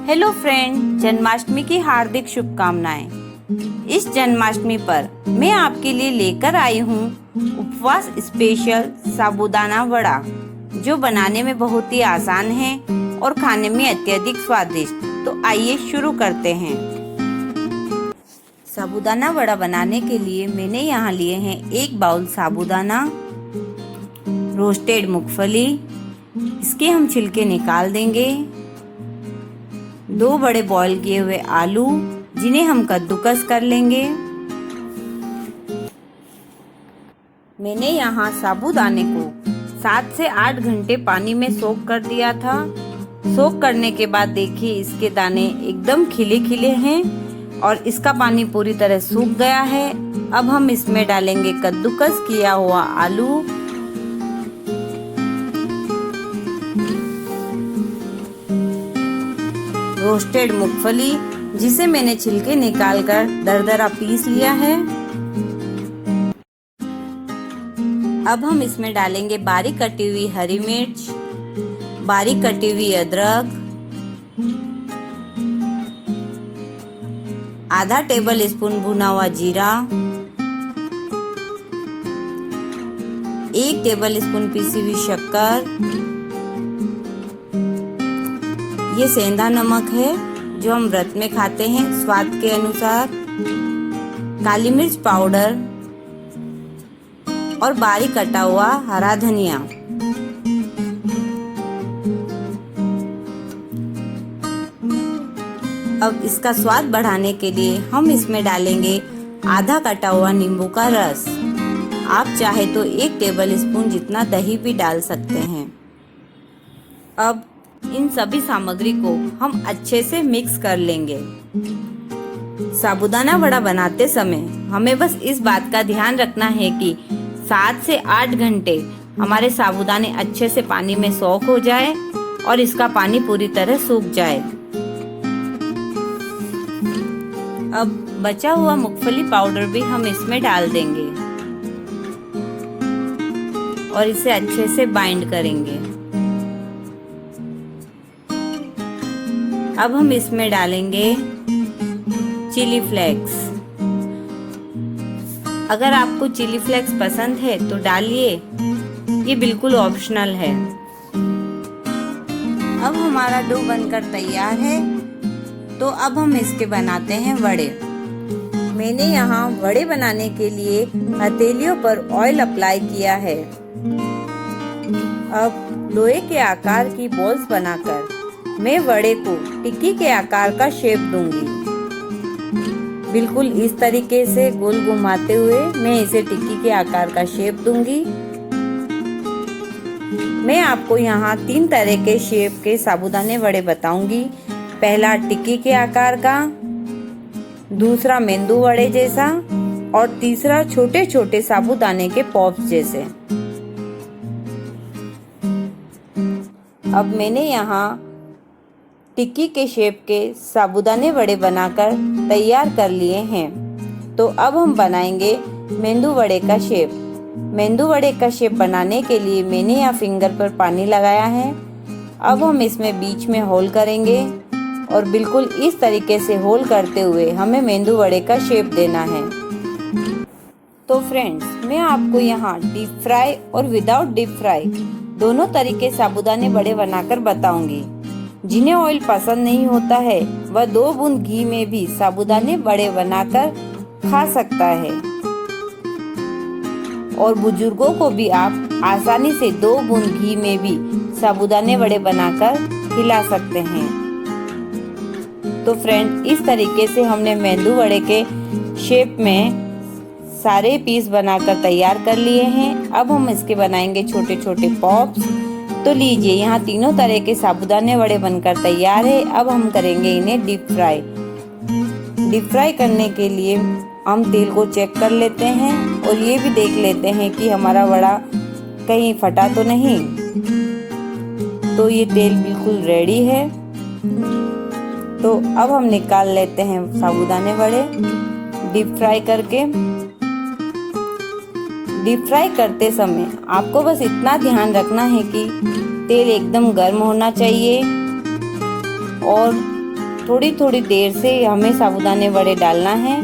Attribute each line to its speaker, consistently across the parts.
Speaker 1: Hello friend, Janmashtami की हार्दिक शुभकामनाएं। इस जन्माष्टमी पर मैं आपके लिए लेकर आई हूँ उपवास स्पेशल साबूदाना वड़ा, जो बनाने में बहुत ही आसान है और खाने में अत्यधिक स्वादिष्ट। तो आइए शुरू करते हैं। साबूदाना वड़ा बनाने के लिए मैंने यहाँ लिए हैं 1 बाउल साबूदाना, रोस्टेड मूंगफली, इसके हम छिलके निकाल देंगे, 2 बड़े बॉईल किए हुए आलू जिन्हें हम कद्दूकस कर लेंगे। मैंने यहाँ साबूदाने को 7 से 8 घंटे पानी में सोक कर दिया था। सोक करने के बाद देखिए इसके दाने एकदम खिले खिले हैं और इसका पानी पूरी तरह सूख गया है। अब हम इसमें डालेंगे कद्दूकस किया हुआ आलू, रोस्टेड मूंगफली जिसे मैंने छिलके निकालकर दरदरा पीस लिया है। अब हम इसमें डालेंगे बारीक कटी हुई हरी मिर्च, बारीक कटी हुई अदरक, आधा टेबल स्पून भुना हुआ जीरा, 1 टेबल स्पून पीसी हुई शक्कर, ये सेंधा नमक है जो हम व्रत में खाते हैं स्वाद के अनुसार, काली मिर्च पाउडर और बारीक कटा हुआ हरा धनिया। अब इसका स्वाद बढ़ाने के लिए हम इसमें डालेंगे आधा कटा हुआ नींबू का रस। आप चाहे तो 1 टेबल स्पून जितना दही भी डाल सकते हैं। अब इन सभी सामग्री को हम अच्छे से मिक्स कर लेंगे। साबूदाना वड़ा बनाते समय हमें बस इस बात का ध्यान रखना है कि 7 से 8 घंटे हमारे साबूदाने अच्छे से पानी में सोख हो जाए और इसका पानी पूरी तरह सूख जाए। अब बचा हुआ मूंगफली पाउडर भी हम इसमें डाल देंगे और इसे अच्छे से बाइंड करेंगे। अब हम इसमें डालेंगे चिली फ्लेक्स। अगर आपको चिली फ्लेक्स पसंद है तो डालिए, ये बिल्कुल ऑप्शनल है। अब हमारा डो बनकर तैयार है, तो अब हम इसके बनाते हैं वड़े। मैंने यहाँ वड़े बनाने के लिए हथेलियों पर ऑयल अप्लाई किया है। अब लोहे के आकार की बॉल्स बनाकर मैं वड़े को टिक्की के आकार का शेप दूंगी। बिल्कुल इस तरीके से गोल घुमाते हुए मैं इसे टिक्की के आकार का शेप दूंगी। मैं आपको यहाँ 3 तरह के शेप के साबूदाने वड़े बताऊंगी। पहला टिक्की के आकार का, दूसरा मेंदू वड़े जैसा और तीसरा छोटे छोटे साबूदाने के पॉप्स जैसे। अब मैंने यहाँ टिक्की के शेप के साबूदाने वड़े बनाकर तैयार कर लिए हैं। तो अब हम बनाएंगे मेंदू वड़े का शेप। मेंदू वड़े का शेप बनाने के लिए मैंने यहाँ फिंगर पर पानी लगाया है। अब हम इसमें बीच में होल करेंगे और बिल्कुल इस तरीके से होल करते हुए हमें मेंदू वड़े का शेप देना है। तो फ्रेंड्स, मैं आपको यहाँ डीप फ्राई और विदाउट डीप फ्राई दोनों तरीके साबूदाने वड़े बनाकर बताऊंगी। जिन्हें ऑयल पसंद नहीं होता है वह 2 बूंद घी में भी साबूदाने वड़े बनाकर खा सकता है और बुजुर्गों को भी आप आसानी से 2 बूंद घी में भी साबूदाने वड़े बनाकर खिला सकते हैं। तो फ्रेंड, इस तरीके से हमने मेंदू वड़े के शेप में सारे पीस बनाकर तैयार कर लिए हैं। अब हम इसके बनाएंगे छोटे छोटे पॉप्स। तो लीजिए, यहाँ तीनों तरह के साबूदाने वड़े बनकर तैयार है। अब हम करेंगे इन्हें डीप फ्राई। डीप फ्राई करने के लिए हम तेल को चेक कर लेते हैं और ये भी देख लेते हैं कि हमारा वड़ा कहीं फटा तो नहीं। तो ये तेल बिल्कुल रेडी है। तो अब हम निकाल लेते हैं साबूदाने वड़े डीप फ्राई करके। डीप फ्राई करते समय आपको बस इतना ध्यान रखना है कि तेल एकदम गर्म होना चाहिए और थोड़ी थोड़ी देर से हमें साबूदाने वड़े डालना है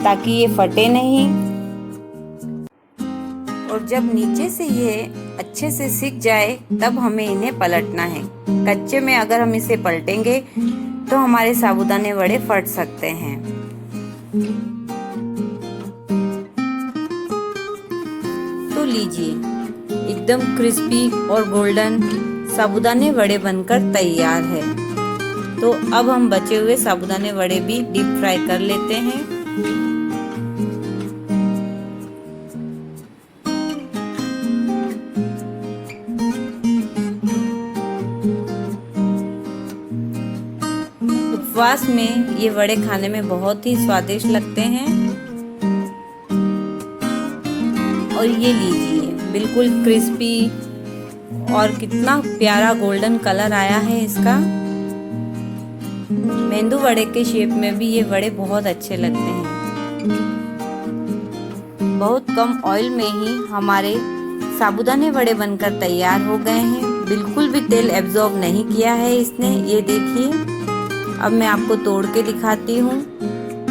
Speaker 1: ताकि ये फटे नहीं। और जब नीचे से ये अच्छे से सिक जाए तब हमें इन्हें पलटना है। कच्चे में अगर हम इसे पलटेंगे तो हमारे साबूदाने वड़े फट सकते हैं। तो लीजिए, एकदम क्रिस्पी और गोल्डन साबूदाने वड़े बनकर तैयार है। तो अब हम बचे हुए साबूदाने वड़े भी डीप फ्राई कर लेते हैं। उपवास में ये वड़े खाने में बहुत ही स्वादिष्ट लगते हैं। और ये लीजिए, बिल्कुल क्रिस्पी और कितना प्यारा गोल्डन कलर आया है इसका। मेंदू वड़े के शेप में भी ये वड़े बहुत अच्छे लगते हैं। बहुत कम ऑयल में ही हमारे साबूदाने वड़े बनकर तैयार हो गए हैं। बिल्कुल भी तेल एब्जॉर्ब नहीं किया है इसने, ये देखिए। अब मैं आपको तोड़ के दिखाती हूँ।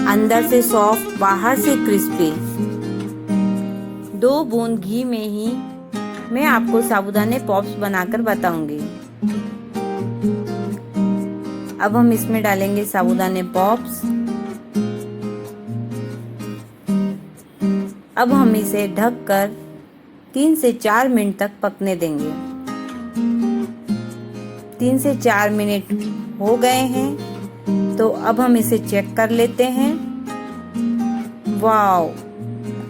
Speaker 1: अंदर से सॉफ्ट, बाहर से क्रिस्पी। 2 बूंद घी में ही मैं आपको साबूदाने पॉप्स बनाकर बताऊंगी। अब हम इसमें डालेंगे साबूदाने पॉप्स। अब हम इसे ढककर 3 से 4 मिनट तक पकने देंगे। 3 से 4 मिनट हो गए हैं, तो अब हम इसे चेक कर लेते हैं। वाव,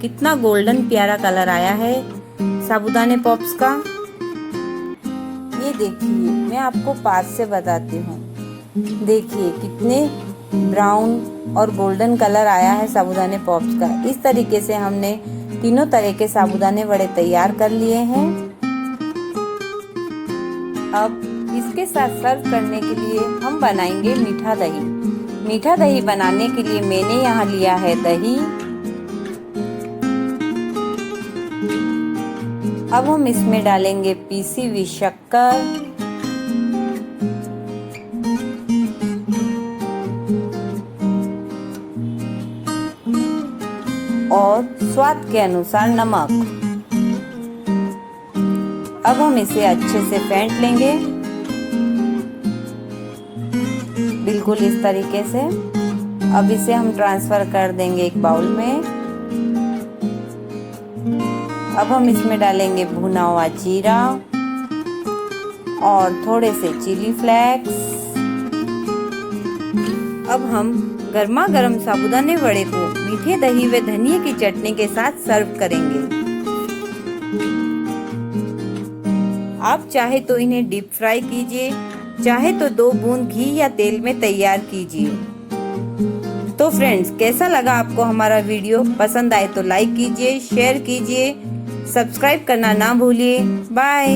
Speaker 1: कितना गोल्डन प्यारा कलर आया है साबूदाने पॉप्स का। ये देखिए, मैं आपको पास से बताती हूँ। देखिए कितने ब्राउन और गोल्डन कलर आया है साबूदाने पॉप्स का। इस तरीके से हमने तीनों तरह के साबूदाने वड़े तैयार कर लिए हैं। अब इसके साथ सर्व करने के लिए हम बनाएंगे मीठा दही। मीठा दही बनाने के लिए मैंने यहाँ लिया है दही। अब हम इसमें डालेंगे पीसी हुई शक्कर और स्वाद के अनुसार नमक। अब हम इसे अच्छे से फेंट लेंगे, बिल्कुल इस तरीके से। अब इसे हम ट्रांसफर कर देंगे एक बाउल में। अब हम इसमें डालेंगे भुना हुआ जीरा और थोड़े से चिली फ्लेक्स। अब हम गर्मा गर्म साबूदाने वड़े को मीठे दही व धनिया की चटनी के साथ सर्व करेंगे। आप चाहे तो इन्हें डीप फ्राई कीजिए, चाहे तो 2 बूंद घी या तेल में तैयार कीजिए। तो फ्रेंड्स, कैसा लगा आपको हमारा वीडियो? पसंद आए तो लाइक कीजिए, शेयर कीजिए, सब्सक्राइब करना ना भूलिए। बाय।